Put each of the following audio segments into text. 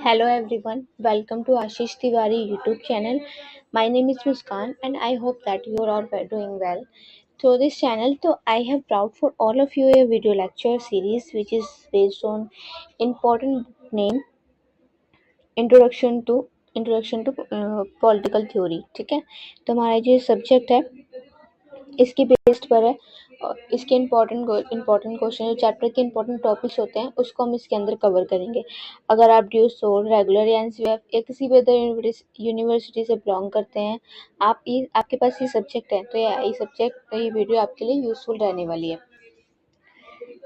Hello everyone, welcome to Ashish Tiwari YouTube channel. My name is Muskan and I hope that you are all doing well. Through this channel, I have brought for all of you a video lecture series which is based on important name introduction to political theory. ठीक है, तो हमारा जो subject है इसकी based पर है और इसके इम्पोर्टेंट क्वेश्चन जो चैप्टर के इम्पोर्टेंट टॉपिक्स होते हैं उसको हम इसके अंदर कवर करेंगे. अगर आप ड्यू सोल रेगुलर या एनसीएफ या किसी भी अदर यूनिवर्सिटी से बिलोंग करते हैं, आपके पास ये सब्जेक्ट है, तो ये वीडियो आपके लिए यूजफुल रहने वाली है.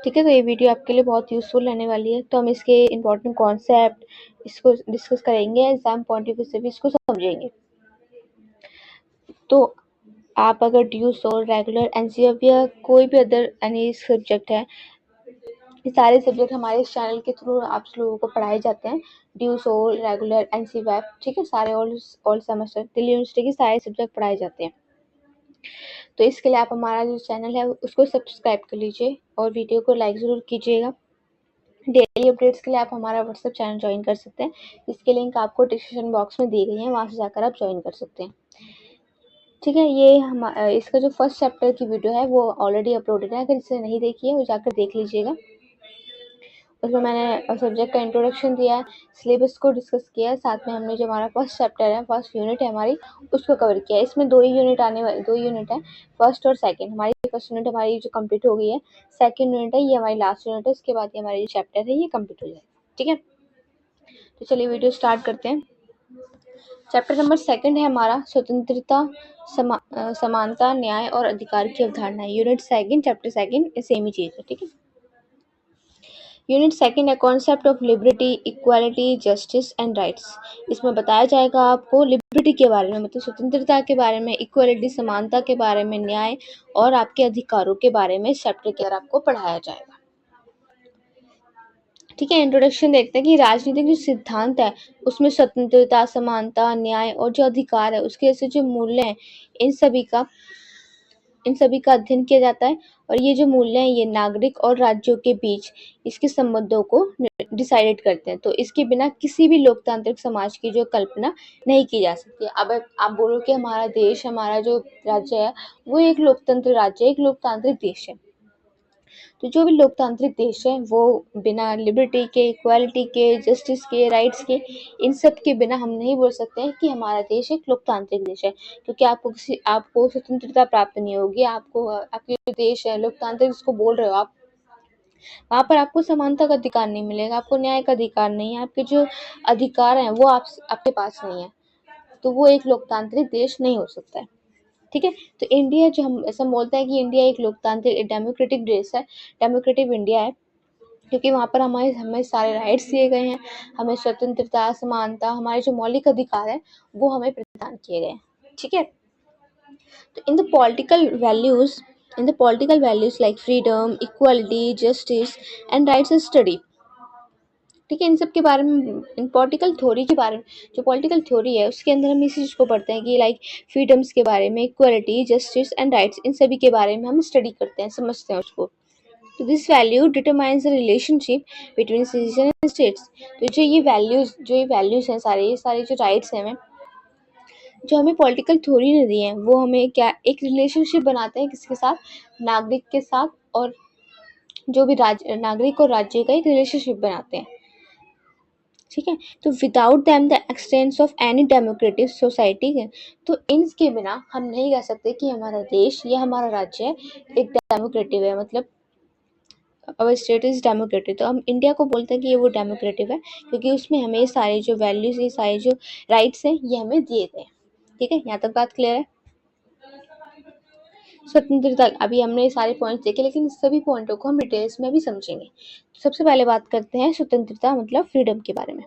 ठीक है, तो ये वीडियो आपके लिए बहुत यूजफुल रहने वाली है. तो हम इसके इम्पोर्टेंट कॉन्सेप्ट इसको डिस्कस करेंगे, एग्जाम पॉइंट ऑफ व्यू से भी इसको समझेंगे. तो आप अगर ड्यू सोल रेगुलर एनसीएफ या कोई भी अदर एनी सब्जेक्ट है, ये सारे सब्जेक्ट हमारे इस चैनल के थ्रू आप लोगों को पढ़ाए जाते हैं. ड्यू सोल रेगुलर एनसीएफ, ठीक है, सारे ऑल सेमेस्टर दिल्ली यूनिवर्सिटी के सारे सब्जेक्ट पढ़ाए जाते हैं. तो इसके लिए आप हमारा जो चैनल है उसको सब्सक्राइब कर लीजिए और वीडियो को लाइक ज़रूर कीजिएगा. डेली अपडेट्स के लिए आप हमारा व्हाट्सएप चैनल ज्वाइन कर सकते हैं, इसके लिंक आपको डिस्क्रिप्शन बॉक्स में दी गई है, वहाँ से जाकर आप ज्वाइन कर सकते हैं. ठीक है, ये इसका जो फर्स्ट चैप्टर की वीडियो है वो ऑलरेडी अपलोडेड है, अगर इसे नहीं देखी है वो जाकर देख लीजिएगा. उसमें मैंने सब्जेक्ट का इंट्रोडक्शन दिया है, सिलेबस को डिस्कस किया है, साथ में हमने जो हमारा फर्स्ट चैप्टर है, फर्स्ट यूनिट है हमारी, उसको कवर किया है. इसमें दो यूनिट है, फर्स्ट और सेकंड. हमारी फर्स्ट यूनिट हमारी जो कंप्लीट हो गई है, सेकंड यूनिट है ये हमारी लास्ट यूनिट है, उसके बाद ये हमारी जो चैप्टर है ये कंप्लीट हो जाएगा. ठीक है, तो चलिए वीडियो स्टार्ट करते हैं. चैप्टर नंबर सेकंड है हमारा स्वतंत्रता, समानता, न्याय और अधिकार की अवधारणा. Unit second, chapter second same ही चीज है. ठीक है, यूनिट सेकंड है concept of liberty, equality, justice and rights. इसमें बताया जाएगा आपको लिबर्टी के बारे में, मतलब स्वतंत्रता के बारे में, इक्वालिटी समानता के बारे में, न्याय और आपके अधिकारों के बारे में चैप्टर के अंदर आपको पढ़ाया जाएगा. ठीक है, इंट्रोडक्शन देखते हैं कि राजनीतिक जो सिद्धांत है उसमें स्वतंत्रता, समानता, न्याय और जो अधिकार है उसके जैसे जो मूल्य हैं इन सभी का अध्ययन किया जाता है. और ये जो मूल्य हैं ये नागरिक और राज्यों के बीच इसके संबंधों को डिसाइडेड करते हैं. तो इसके बिना किसी भी लोकतांत्रिक समाज की जो कल्पना नहीं की जा सकती. अब आप बोलो कि हमारा देश, हमारा जो राज्य है वो एक लोकतंत्र राज्य है, एक लोकतांत्रिक देश है. तो जो भी लोकतांत्रिक देश है वो बिना लिबर्टी के, इक्वालिटी के, जस्टिस के, राइट्स के, इन सब के बिना हम नहीं बोल सकते हैं कि हमारा देश एक लोकतांत्रिक देश है. क्योंकि आपको स्वतंत्रता प्राप्त नहीं होगी, आपको आपके जो देश है लोकतांत्रिक जिसको बोल रहे हो आप, वहाँ पर आपको समानता का अधिकार नहीं मिलेगा, आपको न्याय का अधिकार नहीं है, आपके जो अधिकार हैं वो आपके पास नहीं है, तो वो एक लोकतांत्रिक देश नहीं हो सकता है. ठीक है, तो इंडिया जो हम ऐसा बोलते हैं कि इंडिया एक लोकतांत्रिक डेमोक्रेटिक देश है, डेमोक्रेटिक इंडिया है, क्योंकि वहाँ पर हमें सारे राइट्स दिए गए हैं, हमें स्वतंत्रता, समानता, हमारे जो मौलिक अधिकार है वो हमें प्रदान किए गए हैं. ठीक है, तो in the political values like freedom, equality, justice and rights study. ठीक है, इन सब के बारे में, इन पॉलिटिकल थ्योरी के बारे में, जो पॉलिटिकल थ्योरी है उसके अंदर हम इसी चीज़ को पढ़ते हैं कि लाइक फ्रीडम्स के बारे में, इक्वालिटी, जस्टिस एंड राइट्स, इन सभी के बारे में हम स्टडी करते हैं, समझते हैं उसको. तो this value determines the relationship between citizen and states. तो जो ये वैल्यूज हैं, ये सारे जो राइट्स हैं हमें, जो हमें पॉलिटिकल थ्योरी ने दी है, वो हमें क्या एक रिलेशनशिप बनाते हैं किसके साथ, नागरिक के साथ, और जो भी नागरिक और राज्य का एक रिलेशनशिप बनाते हैं. ठीक है, तो without them the expanse of any democratic society है. तो इनके बिना हम नहीं कह सकते कि हमारा देश या हमारा राज्य एक डेमोक्रेटिव है, मतलब अवर स्टेट इज डेमोक्रेटिव. तो हम इंडिया को बोलते हैं कि ये वो डेमोक्रेटिव है क्योंकि उसमें हमें ये सारे जो वैल्यूज, ये सारे जो राइट्स हैं ये हमें दिए गए. ठीक है, यहाँ तक बात क्लियर है. स्वतंत्रता, अभी हमने सारे पॉइंट्स देखे, लेकिन इस सभी पॉइंटों को हम डिटेल्स में भी समझेंगे. सबसे पहले बात करते हैं स्वतंत्रता मतलब फ्रीडम के बारे में.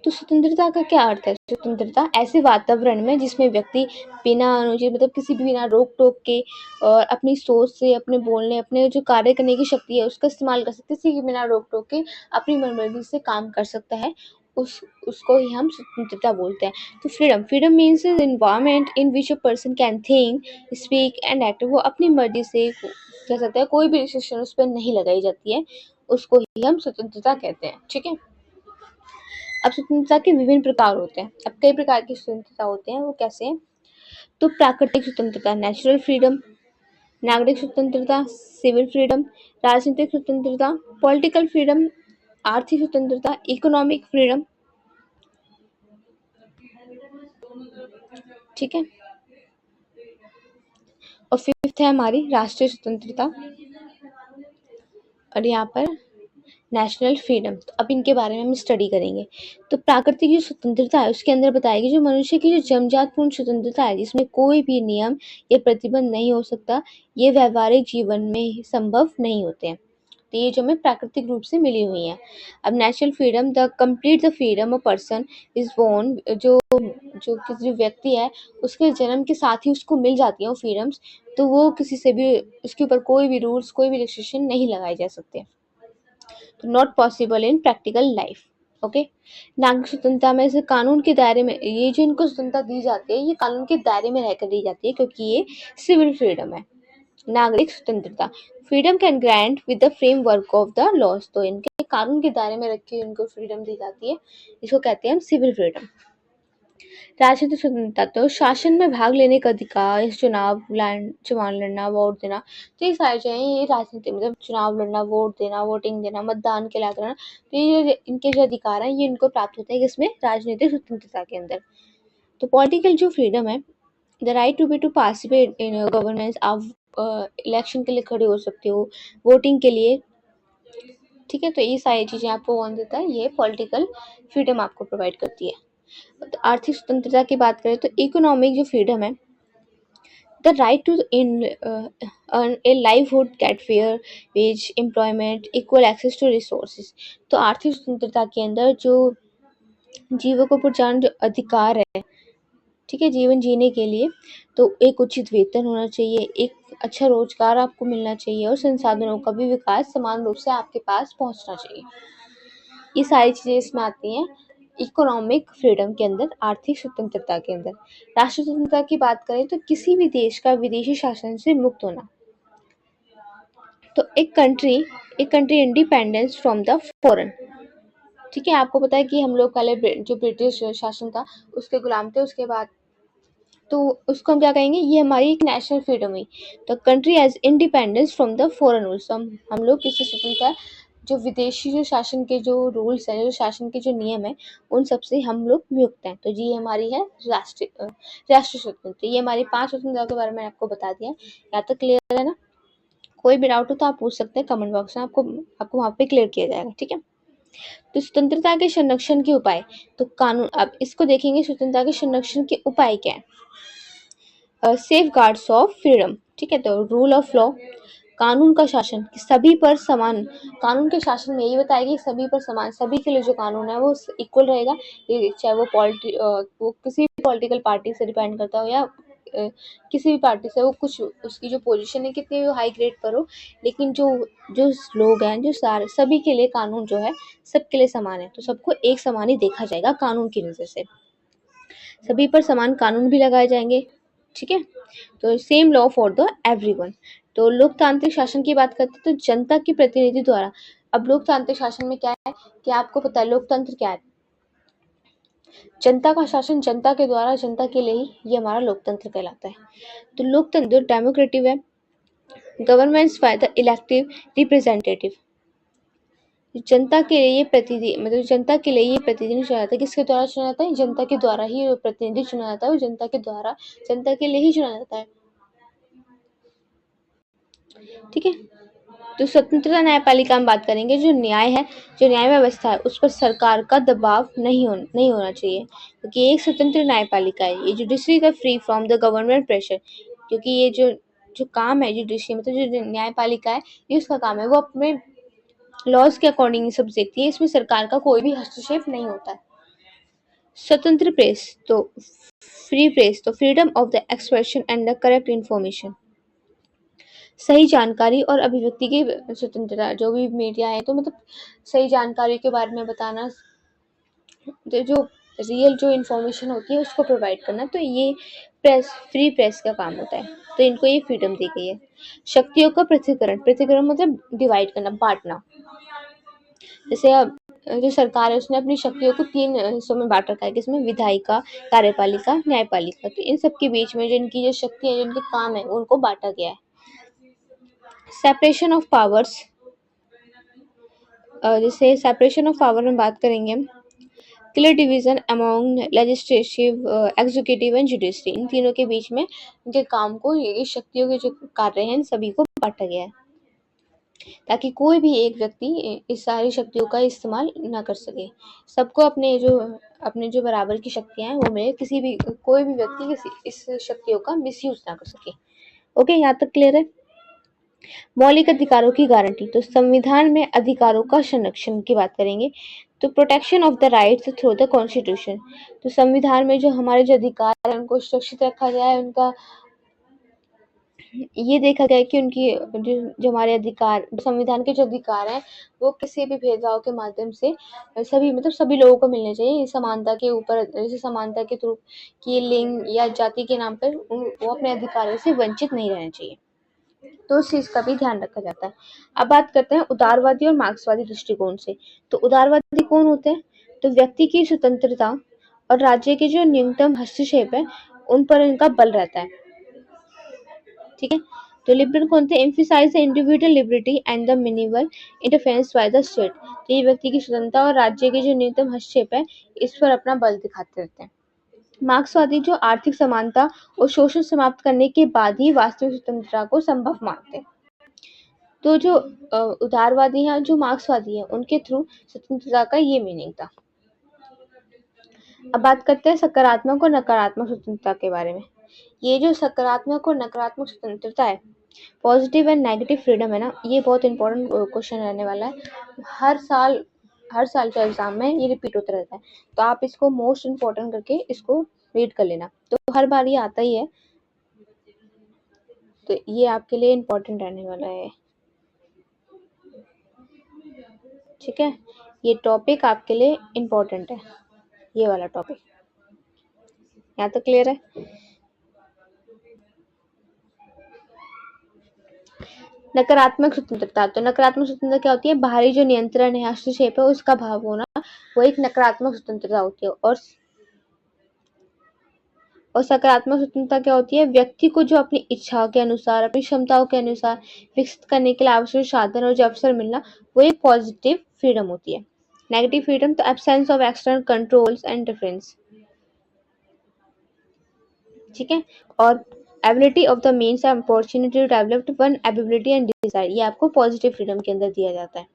तो स्वतंत्रता का क्या अर्थ है? स्वतंत्रता ऐसे वातावरण में जिसमें व्यक्ति बिना अनुचित, मतलब किसी भी बिना रोक टोक के और अपनी सोच से, अपने बोलने, अपने जो कार्य करने की शक्ति है उसका इस्तेमाल कर सकते, किसी के बिना रोक टोक के अपनी मनमर्जी से काम कर सकता है, उसको ही हम स्वतंत्रता बोलते हैं. तो freedom means environment in which a person can think, speak and act. वो अपनी मर्जी से कर सकता है, कोई भी रिस्ट्रिक्शन उस पर नहीं लगाई जाती है, उसको ही हम स्वतंत्रता कहते हैं। ठीक है, अब स्वतंत्रता के विभिन्न प्रकार होते हैं। अब कई प्रकार की स्वतंत्रता होते हैं, वो कैसे हैं? तो प्राकृतिक स्वतंत्रता, नेचुरल फ्रीडम, नागरिक स्वतंत्रता, सिविल फ्रीडम, राजनीतिक स्वतंत्रता, पॉलिटिकल फ्रीडम, आर्थिक स्वतंत्रता, इकोनॉमिक फ्रीडम। ठीक है, और फिफ्थ है हमारी राष्ट्रीय स्वतंत्रता, और यहाँ पर नेशनल फ्रीडम। तो अब इनके बारे में हम स्टडी करेंगे। तो प्राकृतिक जो स्वतंत्रता है उसके अंदर बताएगी जो मनुष्य की जो जन्मजात पूर्ण स्वतंत्रता है, जिसमें कोई भी नियम या प्रतिबंध नहीं हो सकता, ये व्यवहारिक जीवन में संभव नहीं होते हैं। तो ये जो हमें प्राकृतिक रूप से मिली हुई है। अब natural freedom, the complete the freedom a person is born, जो जो किसी व्यक्ति है उसके जन्म के साथ ही उसको मिल जाती है वो फ्रीडम्स, तो वो किसी से भी उसके ऊपर कोई भी रूल्स, कोई भी रिस्ट्रिक्शन नहीं लगाए जा सकते। तो not possible in practical life. Okay, नागरिक स्वतंत्रता में से कानून के दायरे में, ये जो इनको स्वतंत्रता दी जाती है ये कानून के दायरे में रहकर दी जाती है, क्योंकि ये सिविल फ्रीडम है। नागरिक स्वतंत्रता, freedom can grant with the framework of the laws, तो इनके कानून के दायरे में रख के इनको फ्रीडम दी जाती है, इसको कहते हैं हम सिविल फ्रीडम। राजनीतिक स्वतंत्रता, तो शासन में भाग लेने का अधिकार, चुनाव लड़ना, वोट देना, तो ये सारी जो है ये राजनीति, मतलब चुनाव लड़ना, वोट देना, वोटिंग देना, मतदान के लायक रहना, तो ये इनके जो अधिकार हैं ये इनको प्राप्त होते हैं किसमें? राजनीतिक स्वतंत्रता के अंदर। तो पॉलिटिकल जो फ्रीडम है, the right to be to participate in governance, आप इलेक्शन के लिए खड़े हो सकते हो, वोटिंग के लिए। ठीक है, तो ये सारी चीजें आपको कौन देता है? ये पॉलिटिकल फ्रीडम आपको प्रोवाइड करती है। तो आर्थिक स्वतंत्रता की बात करें तो इकोनॉमिक जो फ्रीडम है, the right to in earn a livelihood, get fair wage, employment, equal access to resources. तो आर्थिक स्वतंत्रता के अंदर जो जीवों को जो अधिकार है, ठीक है, जीवन जीने के लिए, तो एक उचित वेतन होना चाहिए, एक अच्छा रोजगार आपको मिलना चाहिए, और संसाधनों का भी विकास समान रूप से आपके पास पहुंचना चाहिए। ये सारी चीजें इसमें आती हैं इकोनॉमिक फ्रीडम के अंदर, आर्थिक स्वतंत्रता के अंदर। राष्ट्रीय स्वतंत्रता की बात करें तो किसी भी देश का विदेशी शासन से मुक्त होना। तो एक country independence from the foreign. ठीक है, आपको पता है कि हम लोग पहले जो ब्रिटिश शासन था उसके गुलाम थे, उसके बाद तो उसको हम क्या कहेंगे? ये हमारी एक नेशनल फ्रीडम हुई। तो country as independence from the foreign rules, हम लोग किसी स्वतंत्रता, जो विदेशी जो शासन के जो रूल्स हैं, जो शासन के जो नियम है, उन सब से हम लोग मुक्त हैं। तो जी हमारी है राष्ट्रीय स्वतंत्रता। ये हमारी 5 स्वतंत्रता के बारे में आपको बता दिया। यहाँ तक क्लियर है ना? कोई भी डाउट हो तो आप पूछ सकते हैं कमेंट बॉक्स में, आपको वहाँ पे क्लियर किया जाएगा। ठीक है, तो स्वतंत्रता के संरक्षण के उपाय, तो कानून, अब इसको देखेंगे स्वतंत्रता के संरक्षण के उपाय क्या है। सेफ गार्ड्स ऑफ फ्रीडम, ठीक है, तो रूल ऑफ लॉ, कानून का शासन, कि सभी पर समान, कानून के शासन में यही बताएगी कि सभी पर समान, सभी के लिए जो कानून है वो इक्वल रहेगा, ये चाहे वो किसी भी पॉलिटिकल पार्टी से डिपेंड करता हो, या किसी भी पार्टी से, वो कुछ उसकी जो पोजीशन है कितनी भी हाई ग्रेड पर हो, लेकिन जो जो लोग हैं, जो सारे, सभी के लिए कानून जो है सबके लिए समान है, तो सबको एक समान ही देखा जाएगा कानून की नजर से, सभी पर समान कानून भी लगाए जाएंगे। ठीक है, तो same law for the everyone. तो लोकतांत्रिक शासन की बात करते हैं तो जनता के प्रतिनिधि द्वारा। अब लोकतांत्रिक शासन में क्या है कि आपको पता है लोकतंत्र क्या है? जनता का शासन, जनता के द्वारा, जनता के लिए ही, ये हमारा लोकतंत्र कहलाता है। तो लोकतंत्र डेमोक्रेटिव है, governments by the elective representative, जनता के लिए प्रतिनिधि, मतलब जनता के लिए ये प्रतिनिधि चुना जाता है। किसके द्वारा चुना जाता है? जनता के द्वारा ही प्रतिनिधि चुना जाता है, और जनता के द्वारा, जनता के लिए ही चुना जाता है। ठीक है, तो स्वतंत्रता न्यायपालिका में बात करेंगे, जो न्याय है, जो न्याय व्यवस्था है, उस पर सरकार का दबाव नहीं होना चाहिए, क्योंकि ये एक स्वतंत्र न्यायपालिका है। ये जुडिशरी का free from the government pressure, क्योंकि ये जो जो काम है जुडिशरी, मतलब जो न्यायपालिका है, ये उसका काम है, वो अपने लॉज के अकॉर्डिंग सब देखती है, इसमें सरकार का कोई भी हस्तक्षेप नहीं होता है। स्वतंत्र प्रेस, तो फ्री प्रेस, तो freedom of the expression and the correct information, सही जानकारी और अभिव्यक्ति की स्वतंत्रता। जो भी मीडिया है, तो मतलब सही जानकारी के बारे में बताना, जो रियल जो इन्फॉर्मेशन होती है उसको प्रोवाइड करना, तो ये फ्री प्रेस का काम होता है, तो इनको ये फ्रीडम दी गई है। शक्तियों का पृथक्करण, पृथक्करण मतलब डिवाइड करना, बांटना। जैसे अब जो सरकार है उसने अपनी शक्तियों को 3 हिस्सों में बाँट रखा है, किसमें विधायिका, कार्यपालिका, न्यायपालिका। तो इन सब के बीच में जो इनकी जो शक्ति है, जो इनके काम है, उनको बाँटा गया है। सेपरेशन ऑफ पावर्स, जैसे सेपरेशन ऑफ पावर में बात करेंगे हम, clear division among legislative, executive and judiciary, इन तीनों के बीच में इनके काम को, ये शक्तियों के जो कार्य हैं, इन सभी को बाँटा गया है, ताकि कोई भी एक व्यक्ति इस सारी शक्तियों का इस्तेमाल ना कर सके। सबको अपने जो बराबर की शक्तियाँ हैं वो मिले, कोई भी व्यक्ति इस शक्तियों का मिसयूज ना कर सके। ओके, यहाँ तक क्लियर है। मौलिक अधिकारों की गारंटी, तो संविधान में अधिकारों का संरक्षण की बात करेंगे, तो protection of the rights through the constitution, तो संविधान में जो हमारे जो अधिकार है उनको सुरक्षित रखा गया है। उनका ये देखा गया है कि उनकी जो हमारे अधिकार, संविधान के जो अधिकार हैं, वो किसी भी भेदभाव के माध्यम से सभी लोगों को मिलने चाहिए, समानता के ऊपर, जैसे समानता के थ्रू कि लिंग या जाति के नाम पर वो अपने अधिकारों से वंचित नहीं रहना चाहिए। तो उस चीज का भी ध्यान रखा जाता है। अब बात करते हैं उदारवादी और मार्क्सवादी दृष्टिकोण से। तो उदारवादी कौन होते हैं? तो व्यक्ति की स्वतंत्रता और राज्य के जो न्यूनतम हस्तक्षेप है उन पर इनका बल रहता है। ठीक है। तो लिबरल कौन थे? Emphasise the individual liberty and the minimal interference by the state. तो ये व्यक्ति की स्वतंत्रता और राज्य के जो न्यूनतम हस्तक्षेप है इस पर अपना बल दिखाते रहते हैं। मार्क्सवादी जो आर्थिक समानता और शोषण समाप्त करने के बाद ही वास्तविक स्वतंत्रता को संभव मानते हैं। तो जो उदारवादी हैं, जो मार्क्सवादी हैं, उनके थ्रू स्वतंत्रता का ये मीनिंग था। अब बात करते हैं सकारात्मक और नकारात्मक स्वतंत्रता के बारे में। ये जो सकारात्मक और नकारात्मक स्वतंत्रता है, पॉजिटिव एंड नेगेटिव फ्रीडम है ना, ये बहुत इंपॉर्टेंट क्वेश्चन रहने वाला है। हर साल के एग्जाम में ये रिपीट होता रहता है, तो आप इसको मोस्ट इम्पोर्टेंट करके इसको रीड कर लेना। तो हर बार ये आता ही है, तो ये आपके लिए इम्पोर्टेंट रहने वाला है। ठीक है, ये टॉपिक आपके लिए इम्पोर्टेंट है, ये वाला टॉपिक। यहाँ तक क्लियर है? नकारात्मक स्वतंत्रता, तो नकारात्मक स्वतंत्रता क्या होती है? बाहरी जो नियंत्रण है, हस्तक्षेप है, उसका भाव होना, वो एक नकारात्मक स्वतंत्रता होती है। और सकारात्मक स्वतंत्रता क्या होती है? व्यक्ति को जो अपनी इच्छा के अनुसार, अपनी क्षमताओं के अनुसार विकसित करने के लिए आवश्यक साधन और जो अवसर मिलना, वो एक पॉजिटिव फ्रीडम होती है। नेगेटिव फ्रीडम तो absence of external controls and difference. ठीक है। और ability of the means opportunity to develop one ability and desire, ये आपको पॉजिटिव फ्रीडम के अंदर दिया जाता है।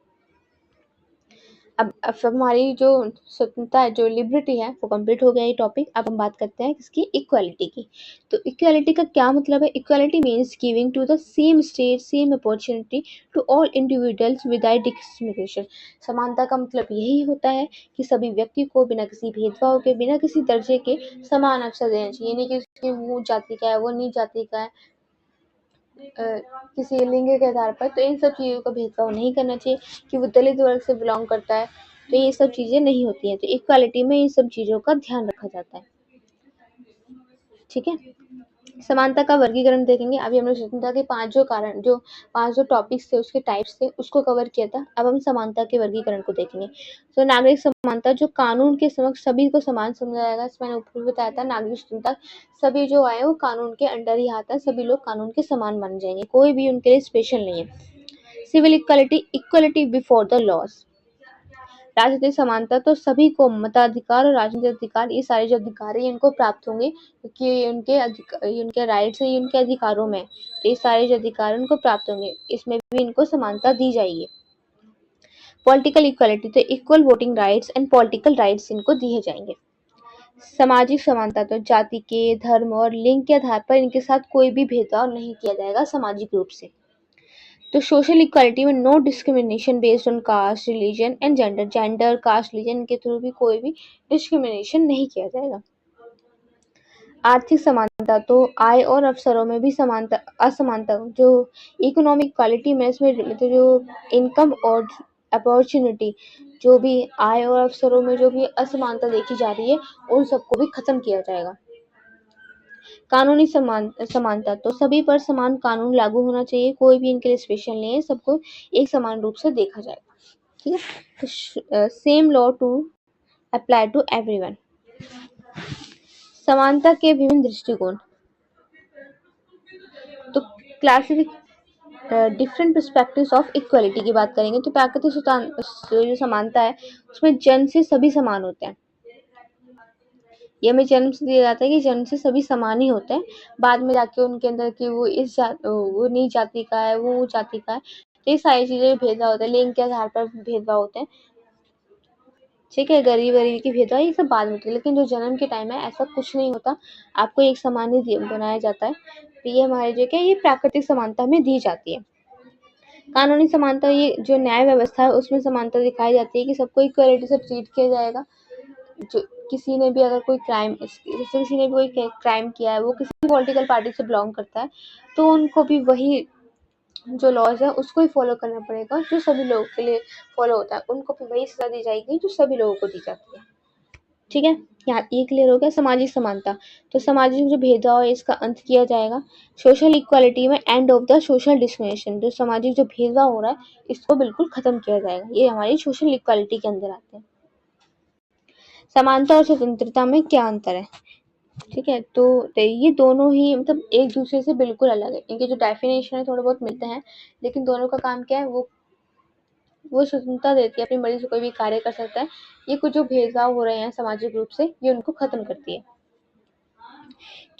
अब हमारी जो स्वतंत्रता है, जो लिबर्टी है, वो कंप्लीट हो गया ये टॉपिक। अब हम बात करते हैं किसकी? इक्वालिटी की। तो इक्वालिटी का क्या मतलब है? Equality means giving to the same state same opportunity to all individuals without discrimination. समानता का मतलब यही होता है कि सभी व्यक्ति को बिना किसी भेदभाव के, बिना किसी दर्जे के समान अवसर देना चाहिए। नहीं कि उसकी वो जाति का है, वो नीच जाति का है, किसी लिंग के आधार पर, तो इन सब चीज़ों का भेदभाव नहीं करना चाहिए कि वो दलित वर्ग से बिलोंग करता है, तो ये सब चीज़ें नहीं होती हैं। तो इक्वालिटी में इन सब चीज़ों का ध्यान रखा जाता है। ठीक है। समानता का वर्गीकरण देखेंगे। अभी हमने स्वतंत्रता के पांच जो टॉपिक्स थे, उसके टाइप्स थे, उसको कवर किया था। अब हम समानता के वर्गीकरण को देखेंगे। तो नागरिक समानता, जो कानून के समक्ष सभी को समान समझा जाएगा। मैंने ऊपर बताया था, नागरिक स्वतंत्रता, सभी जो आए वो कानून के अंडर ही आता है, सभी लोग कानून के समान माने जाएंगे, कोई भी उनके लिए स्पेशल नहीं है। Civil equality, equality before the laws. राजनीतिक समानता, तो सभी को मताधिकार और राजनीतिक अधिकार, ये सारे जो अधिकार है इनको प्राप्त होंगे, क्योंकि उनके राइट्स है, उनके अधिकारों में, तो ये सारे जो अधिकार उनको प्राप्त होंगे, इसमें भी इनको समानता दी जाएगी। पॉलिटिकल इक्वालिटी, तो equal voting rights and political rights इनको दिए जाएंगे। सामाजिक समानता, तो जाति के, धर्म और लिंग के आधार पर इनके साथ कोई भी भेदभाव नहीं किया जाएगा सामाजिक रूप से। तो सोशल इक्वालिटी में no discrimination based on caste, religion and gender, caste, religion के थ्रू भी कोई भी डिस्क्रिमिनेशन नहीं किया जाएगा। आर्थिक समानता, तो आय और अवसरों में भी असमानता, जो इकोनॉमिक क्वालिटी में, इसमें मतलब जो इनकम और अपॉर्चुनिटी, जो भी आय और अवसरों में जो भी असमानता देखी जा रही है, उन सबको भी खत्म किया जाएगा। कानूनी समानता, तो सभी पर समान कानून लागू होना चाहिए, कोई भी इनके लिए स्पेशल नहीं है, सबको एक समान रूप से देखा जाएगा। ठीक है, तो same law to apply to everyone. समानता के विभिन्न दृष्टिकोण, तो क्लासिफिक डिफरेंट पर्सपेक्टिव्स ऑफ इक्वलिटी की बात करेंगे। तो प्राकृतिक जो समानता है उसमें जन्म से सभी समान होते हैं। ये हमें जन्म से दिया जाता है कि जन्म से सभी समान ही होते हैं, बाद में जाके उनके अंदर की वो नीच जाति का है, वो ऊंच जाति का है, तो ये सारी चीजें भेदभाव होता है, लिंग के आधार पर भेदभाव होते हैं। ठीक है, गरीब गरीब की भेदभाव ये सब बाद में होती है, लेकिन जो जन्म के टाइम है ऐसा कुछ नहीं होता, आपको एक समान ही बनाया जाता है। तो ये हमारे जो क्या ये प्राकृतिक समानता में दी जाती है। कानूनी समानता, ये जो न्याय व्यवस्था है उसमें समानता दिखाई जाती है कि सबको इक्वलिटी से ट्रीट किया जाएगा। जो किसी ने भी अगर कोई क्राइम, जैसे किसी ने भी कोई क्राइम किया है, वो किसी पॉलिटिकल पार्टी से बिलोंग करता है, तो उनको भी वही जो लॉज है उसको ही फॉलो करना पड़ेगा जो सभी लोगों के लिए फॉलो होता है, उनको भी वही सजा दी जाएगी जो सभी लोगों को दी जाती है। ठीक है, यहाँ ये क्लियर हो गया। सामाजिक समानता, तो सामाजिक जो भेदभाव है इसका अंत किया जाएगा। सोशल इक्वालिटी में end of the social discrimination, जो सामाजिक जो भेदभाव हो रहा है इसको बिल्कुल खत्म किया जाएगा, ये हमारी सोशल इक्वालिटी के अंदर आते हैं। समानता और स्वतंत्रता में क्या अंतर है? ठीक है, तो ये दोनों ही मतलब एक दूसरे से बिल्कुल अलग है, इनके जो डेफिनेशन है थोड़े बहुत मिलते हैं, लेकिन दोनों का काम क्या है, वो स्वतंत्रता देती है, अपनी मर्जी से कोई भी कार्य कर सकता है। ये कुछ जो भेदभाव हो रहे हैं सामाजिक रूप से, ये उनको खत्म करती है।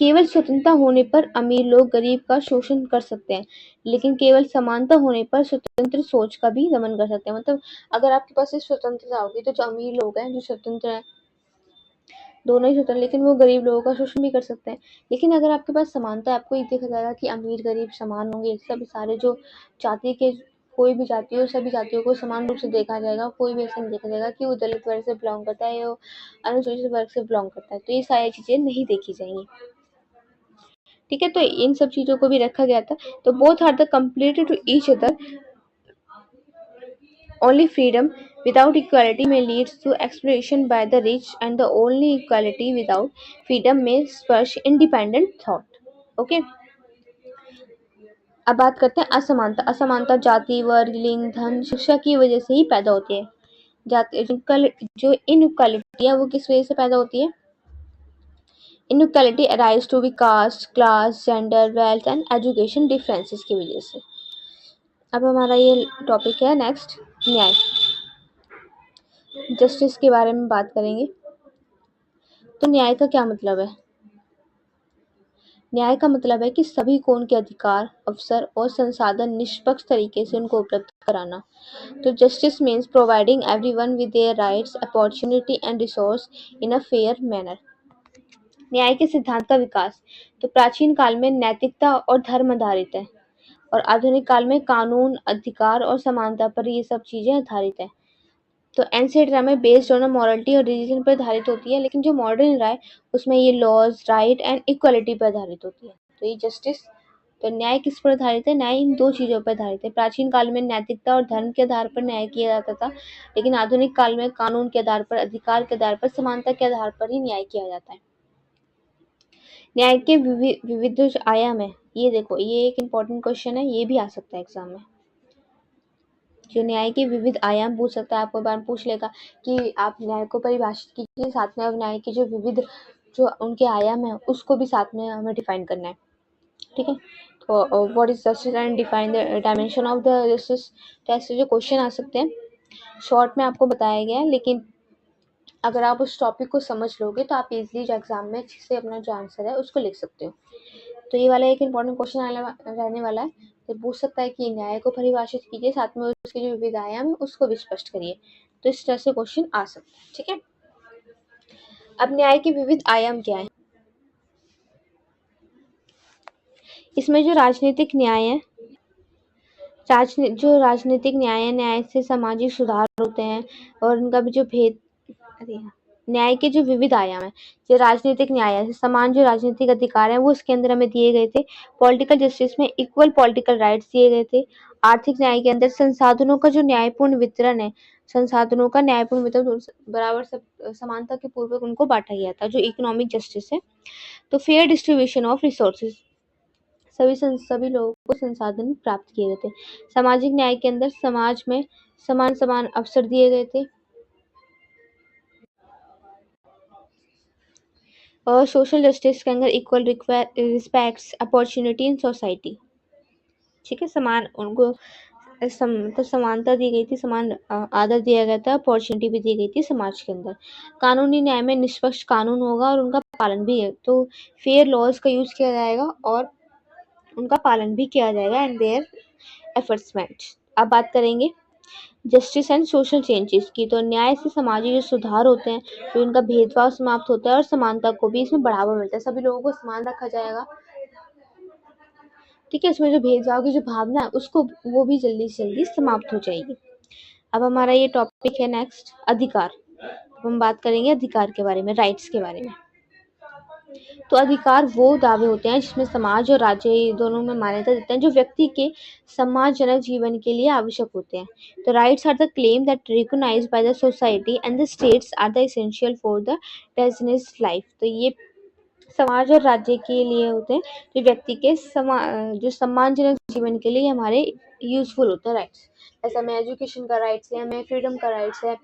केवल स्वतंत्रता होने पर अमीर लोग गरीब का शोषण कर सकते हैं, लेकिन केवल समानता होने पर स्वतंत्र सोच का भी दमन कर सकते हैं। मतलब अगर आपके पास स्वतंत्रता होगी तो जो अमीर लोग हैं जो स्वतंत्र है, दोनों ही स्वतंत्र, लेकिन वो गरीब लोगों का शोषण भी कर सकते हैं। लेकिन अगर आपके पास समानता है, आपको ये देखा जाएगा कि अमीर गरीब समान होंगे, सब सारे जो जाति के कोई भी जाति हो, सभी जातियों को समान रूप से देखा जाएगा, कोई भी ऐसा नहीं देखा जाएगा कि वो दलित वर्ग से बिलोंग करता है या अनुसूचित वर्ग से बिलोंग करता है, तो ये सारी चीजें नहीं देखी जाएंगी। ठीक है, तो इन सब चीजों को भी रखा गया था। तो both are the completed to each other, only freedom without equality may lead to exploitation by the rich, and the only equality without freedom may spurge independent thought. Okay, अब बात करते हैं असमानता। असमानता जाति, वर्ग, लिंग, धन, शिक्षा की वजह से ही पैदा होती है। जाति जो इनइक्वालिटी है वो किस वजह से पैदा होती है? Inequality arise to be caste, class, gender, wealth and education differences की वजह से। अब हमारा ये टॉपिक है नेक्स्ट, न्याय, जस्टिस के बारे में बात करेंगे। तो न्याय का क्या मतलब है? न्याय का मतलब है कि सभी को उनके अधिकार, अवसर और संसाधन निष्पक्ष तरीके से उनको उपलब्ध कराना। तो justice means providing everyone with their rights, opportunity and resource in a fair manner. न्याय के सिद्धांत का विकास, तो प्राचीन काल में नैतिकता और धर्म आधारित है, और आधुनिक काल में कानून, अधिकार और समानता पर ये सब चीजें आधारित है। तो ancient drama based on morality और रिलीजन पर आधारित होती है, लेकिन जो मॉडर्न रहा है उसमें ये लॉज, राइट एंड इक्वलिटी पर आधारित होती है। तो ये जस्टिस, तो न्याय किस पर आधारित है? न्याय इन दो चीजों पर आधारित है। प्राचीन काल में नैतिकता और धर्म के आधार पर न्याय किया जाता था, लेकिन आधुनिक काल में कानून के आधार पर, अधिकार के आधार पर, समानता के आधार पर ही न्याय किया जाता है। न्याय के विविध जो आयाम है, ये देखो, ये एक इम्पोर्टेंट क्वेश्चन है, ये भी आ सकता है एग्जाम में। जो न्याय के विविध आयाम पूछ सकता है, आपको बार पूछ लेगा कि आप न्याय को परिभाषित कीजिए, साथ में अब न्याय के जो विविध जो उनके आयाम है उसको भी साथ में हमें डिफाइन करना है। ठीक है, तो what is justice and define the dimension of the justice. तो ऐसे जो क्वेश्चन आ सकते हैं, शॉर्ट में आपको बताया गया है, लेकिन अगर आप उस टॉपिक को समझ लोगे तो आप इजीली जो एग्जाम में अच्छे से अपना जो आंसर है उसको लिख सकते हो। तो ये वाला एक इम्पोर्टेंट क्वेश्चन रहने वाला है, तो पूछ सकता है कि न्याय को परिभाषित कीजिए, साथ में उसके जो विविध आयाम है उसको भी स्पष्ट करिए। तो इस तरह से क्वेश्चन आ सकता है। ठीक है, अब न्याय के विविध आयाम क्या है? इसमें जो राजनीतिक न्याय है, जो राजनीतिक न्याय है, न्याय से सामाजिक सुधार होते हैं, और उनका भी जो भेद, अरे न्याय के जो विविध आयाम है, जो राजनीतिक न्याय है, समान जो राजनीतिक अधिकार है वो इसके अंदर हमें दिए गए थे। पॉलिटिकल जस्टिस में इक्वल पॉलिटिकल राइट्स दिए गए थे। आर्थिक न्याय के अंदर संसाधनों का जो न्यायपूर्ण वितरण है, संसाधनों का न्यायपूर्ण वितरण बराबर सब समानता के पूर्वक उनको बांटा गया था, जो इकोनॉमिक जस्टिस है। तो फेयर डिस्ट्रीब्यूशन ऑफ रिसोर्सेज, सभी लोगों को संसाधन प्राप्त किए गए थे। सामाजिक न्याय के अंदर समाज में समान समान अवसर दिए गए थे। और सोशल जस्टिस के अंदर equal respects opportunity in society. ठीक है, समान उनको तो समानता दी गई थी, समान आदर दिया गया था, अपॉर्चुनिटी भी दी गई थी समाज के अंदर। कानूनी न्याय में निष्पक्ष कानून होगा और उनका पालन भी है, तो फेयर लॉज का यूज किया जाएगा और उनका पालन भी किया जाएगा एंड देयर एफर्ट्स मेट। अब बात करेंगे जस्टिस एंड सोशल चेंजेस की। तो न्याय से समाजी जो सुधार होते हैं, जो उनका भेदभाव समाप्त होता है और समानता को भी इसमें बढ़ावा मिलता है, सभी लोगों को समान रखा जाएगा। ठीक है, इसमें जो भेदभाव की जो भावना है उसको वो भी जल्दी से जल्दी समाप्त हो जाएगी। अब हमारा ये टॉपिक है नेक्स्ट अधिकार। हम बात करेंगे अधिकार के बारे में, राइट्स के बारे में। तो अधिकार वो दावे होते हैं जिसमें समाज और राज्य ये दोनों में मान्यता देते हैं, जो व्यक्ति के सम्मानजनक जीवन के लिए आवश्यक होते हैं। तो rights are the claim that recognised by the society and the states are the essential for the decent life. तो ये समाज और राज्य के लिए होते हैं, जो व्यक्ति के जो सम्मानजनक जीवन के लिए हमारे यूजफुल होते हैं राइट्स। जैसे हमें एजुकेशन का राइट्स है, हमें फ्रीडम का राइट्स है,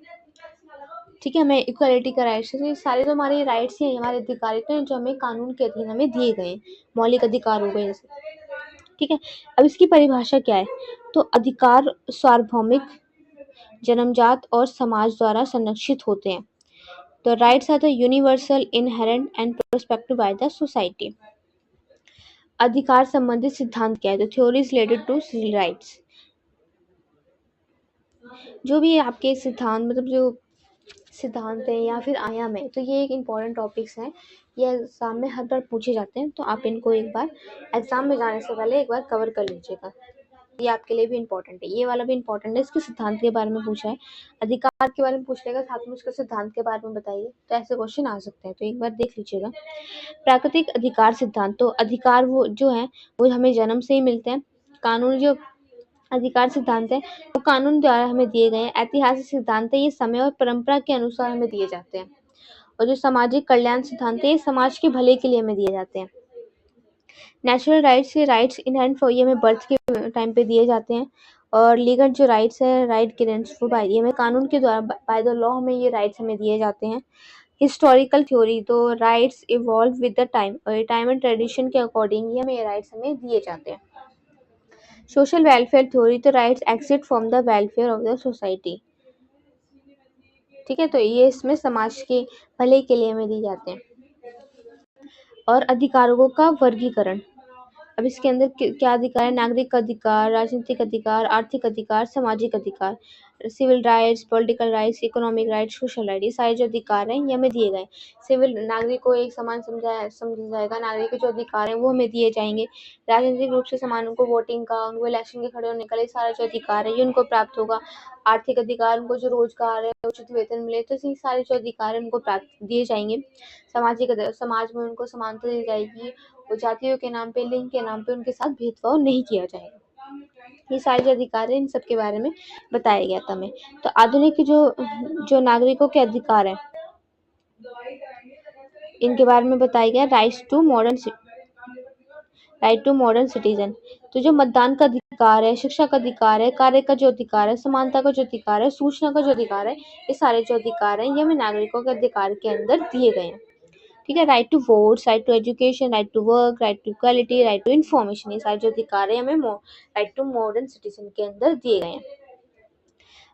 ठीक है, हमें इक्वालिटी का राइट्स है। तो ये सारे जो हमारे राइट्स हैं, हमारे अधिकार हैं, जो हमें कानून के अधीन हमें दिए गए हैं, मौलिक अधिकार हो गए जैसे। ठीक है, अब इसकी परिभाषा क्या है? तो अधिकार सार्वभौमिक, जन्मजात और समाज द्वारा संरक्षित होते हैं। तो rights are the universal, inherent and prospective by the society. अधिकार संबंधित सिद्धांत क्या है? तो theories related to civil rights. जो भी आपके सिद्धांत, मतलब जो सिद्धांत है या फिर आयाम है, तो ये एक इम्पॉर्टेंट टॉपिक्स हैं, ये एग्जाम में हर बार पूछे जाते हैं, तो आप इनको एक बार एग्जाम में जाने से पहले एक बार कवर कर लीजिएगा। ये आपके लिए भी इम्पोर्टेंट है, ये वाला भी इम्पोर्टेंट है। इसके सिद्धांत के बारे में पूछा है, अधिकार के बारे में पूछ लेगा, साथ में उसके सिद्धांत के बारे में बताइए, तो ऐसे क्वेश्चन आ सकते हैं, तो एक बार देख लीजिएगा। प्राकृतिक अधिकार सिद्धांत। तो अधिकार वो जो है वो हमें जन्म से ही मिलते हैं। कानून जो अधिकार सिद्धांत है वो कानून द्वारा हमें दिए गए हैं। ऐतिहासिक सिद्धांत है, ये समय और परंपरा के अनुसार हमें दिए जाते हैं। और जो सामाजिक कल्याण सिद्धांत है, ये समाज के भले के लिए हमें दिए जाते हैं। नेचुरल राइट्स, ये राइट्स इनहेरेंट ये हमें बर्थ के टाइम पे दिए जाते हैं। और लीगल जो राइट्स है, राइट ग्रांट्स वो बाय, ये हमें कानून के द्वारा बाय द लॉ हमें ये राइट्स हमें दिए जाते हैं। हिस्टोरिकल थ्योरी, तो rights evolve with the time, और टाइम एंड ट्रेडिशन के अकॉर्डिंग ही हमें ये राइट्स हमें दिए जाते हैं। सोशल वेलफेयर थ्योरी, तो rights exist from the welfare of the society. ठीक है, तो ये इसमें समाज के भले के लिए हमें दिए जाते हैं। और अधिकारों का वर्गीकरण। अब इसके अंदर क्या अधिकार है? नागरिक अधिकार, राजनीतिक अधिकार, आर्थिक अधिकार, सामाजिक अधिकार, civil rights, political rights, economic rights, social right, ये सारे जो अधिकार हैं ये हमें दिए गए। सिविल नागरिक को एक समान समझा जाएगा, नागरिक के जो अधिकार हैं वो हमें दिए जाएंगे। राजनीतिक रूप से समान, उनको वोटिंग का, उनको इलेक्शन के खड़े होने का, ये सारा जो अधिकार है ये उनको प्राप्त होगा। आर्थिक अधिकार, उनको जो रोजगार है, उचित वेतन मिले, तो ये सारे जो अधिकार है उनको प्राप्त दिए जाएंगे। सामाजिक समाज में उनको समानता दी जाएगी, और जातियों के नाम पे, लिंग के नाम पे उनके साथ भेदभाव नहीं किया जाएगा। ये सारे जो अधिकार है इन सब के बारे में बताया गया था हमें। तो आधुनिक जो नागरिकों के अधिकार है इनके बारे में बताया गया। राइट टू मॉडर्न सिटीजन, तो जो मतदान का अधिकार है, शिक्षा का अधिकार है, कार्य का जो अधिकार है, समानता का जो अधिकार है, सूचना का जो अधिकार है, ये सारे जो अधिकार है ये हमें नागरिकों के अधिकार के अंदर दिए गए हैं। ठीक है, right to vote, right to education, right to work, right to equality, right to information, ये सारे जो अधिकार है हमें राइट टू मॉडर्न सिटीजन के अंदर दिए गए हैं।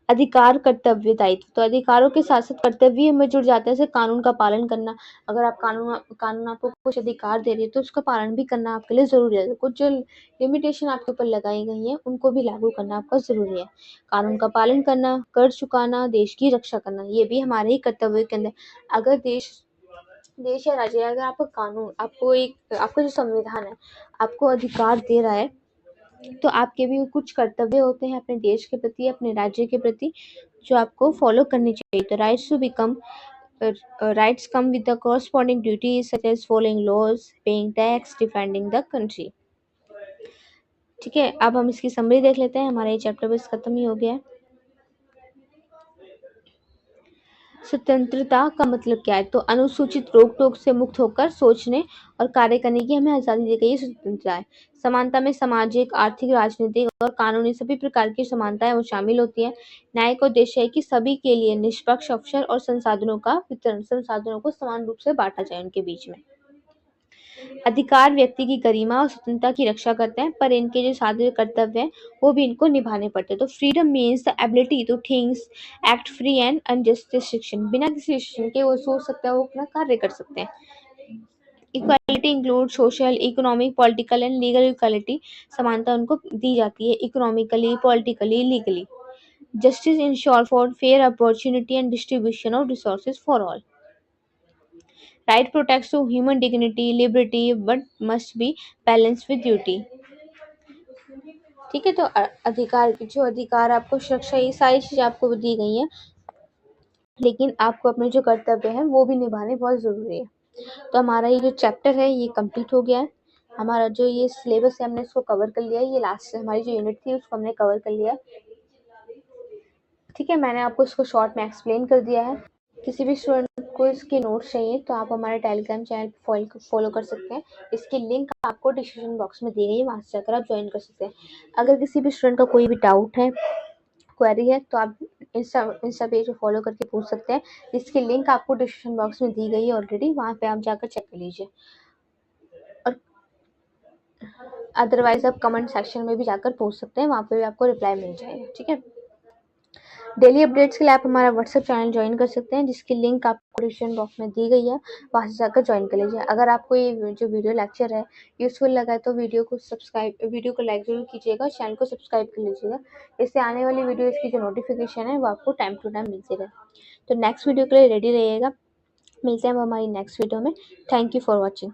अधिकार, कर्तव्य, दायित्व, तो अधिकारों के साथ साथ कर्तव्य में जुड़ जाते हैं, जैसे कानून का पालन करना। अगर आप कानून आपको कुछ अधिकार दे रही है तो उसका पालन भी करना आपके लिए जरूरी है। कुछ जो लिमिटेशन आपके ऊपर लगाई गई है उनको भी लागू करना आपका जरूरी है। कानून का पालन करना, कर चुकाना, देश की रक्षा करना, ये भी हमारे ही कर्तव्य के अंदर। अगर देश या राज्य, अगर आपका कानून आपका जो संविधान है आपको अधिकार दे रहा है, तो आपके भी कुछ कर्तव्य होते हैं अपने देश के प्रति, अपने राज्य के प्रति, जो आपको फॉलो करनी चाहिए। तो rights come with the corresponding duties such as following laws, paying tax, defending the country. ठीक है, अब हम इसकी समरी देख लेते हैं। हमारा ये चैप्टर बस खत्म ही हो गया है। स्वतंत्रता का मतलब क्या है? तो अनुसूचित रोक-टोक से मुक्त होकर सोचने और कार्य करने की हमें आज़ादी दी गई है, स्वतंत्रता है। समानता में सामाजिक, आर्थिक, राजनीतिक और कानूनी सभी प्रकार की समानताएँ वो शामिल होती हैं। न्याय का उद्देश्य है कि सभी के लिए निष्पक्ष अवसर और संसाधनों को समान रूप से बाँटा जाए उनके बीच में। अधिकार व्यक्ति की गरिमा और स्वतंत्रता की रक्षा करते हैं, पर इनके जो साझे कर्तव्य हैं, वो भी इनको निभाने पड़ते हैं। तो freedom means the ability to thinks, act free and unjust restriction. बिना किसी रिस्ट्रिक्शन के वो सोच सकते हैं, वो अपना कार्य कर सकते हैं। Equality include social, economic, political and legal equality. समानता उनको दी जाती है economically, politically, legally. Justice ensure for fair opportunity and distribution of resources for all. Right protects to human dignity, liberty, but must be balanced with duty. ठीक है, तो जो अधिकार आपको सुरक्षा, ये सारी चीजें आपको दी गई हैं, लेकिन आपको अपने जो कर्तव्य हैं वो भी निभाने बहुत जरूरी है। तो हमारा ये जो चैप्टर है ये कंप्लीट हो गया है। हमारा जो ये सिलेबस है हमने इसको कवर कर लिया है। ये लास्ट हमारी जो यूनिट थी उसको हमने कवर कर लिया। ठीक है, मैंने आपको इसको शॉर्ट में एक्सप्लेन कर दिया है। किसी भी स्टूडेंट को इसके नोट्स चाहिए तो आप हमारे टेलीग्राम चैनल फॉलो कर सकते हैं। इसकी लिंक आपको डिस्क्रिप्शन बॉक्स में दी गई है, वहाँ से जाकर आप ज्वाइन कर सकते हैं। अगर किसी भी स्टूडेंट का कोई भी डाउट है, क्वेरी है, तो आप इंस्टा पेज को फॉलो करके पूछ सकते हैं। इसकी लिंक आपको डिस्क्रिप्शन बॉक्स में दी गई है ऑलरेडी, वहाँ पे आप जाकर चेक कर लीजिए। और अदरवाइज आप कमेंट सेक्शन में भी जाकर पूछ सकते हैं, वहाँ पे भी आपको रिप्लाई मिल जाएगा। ठीक है, डेली अपडेट्स के लिए आप हमारा व्हाट्सएप चैनल ज्वाइन कर सकते हैं, जिसकी लिंक आपको डिस्क्रिप्शन बॉक्स में दी गई है, वहाँ से जाकर ज्वाइन कर लीजिए। अगर आपको ये जो वीडियो लेक्चर है यूजफुल लगा है तो वीडियो को लाइक जरूर कीजिएगा, चैनल को सब्सक्राइब कर लीजिएगा। इससे आने वाली वीडियोस की जो नोटिफिकेशन है वो आपको टाइम टू टाइम मिलती रहे। तो नेक्स्ट वीडियो के लिए रेडी रहिएगा। मिलते हैं हमारी नेक्स्ट वीडियो में। Thank you for watching.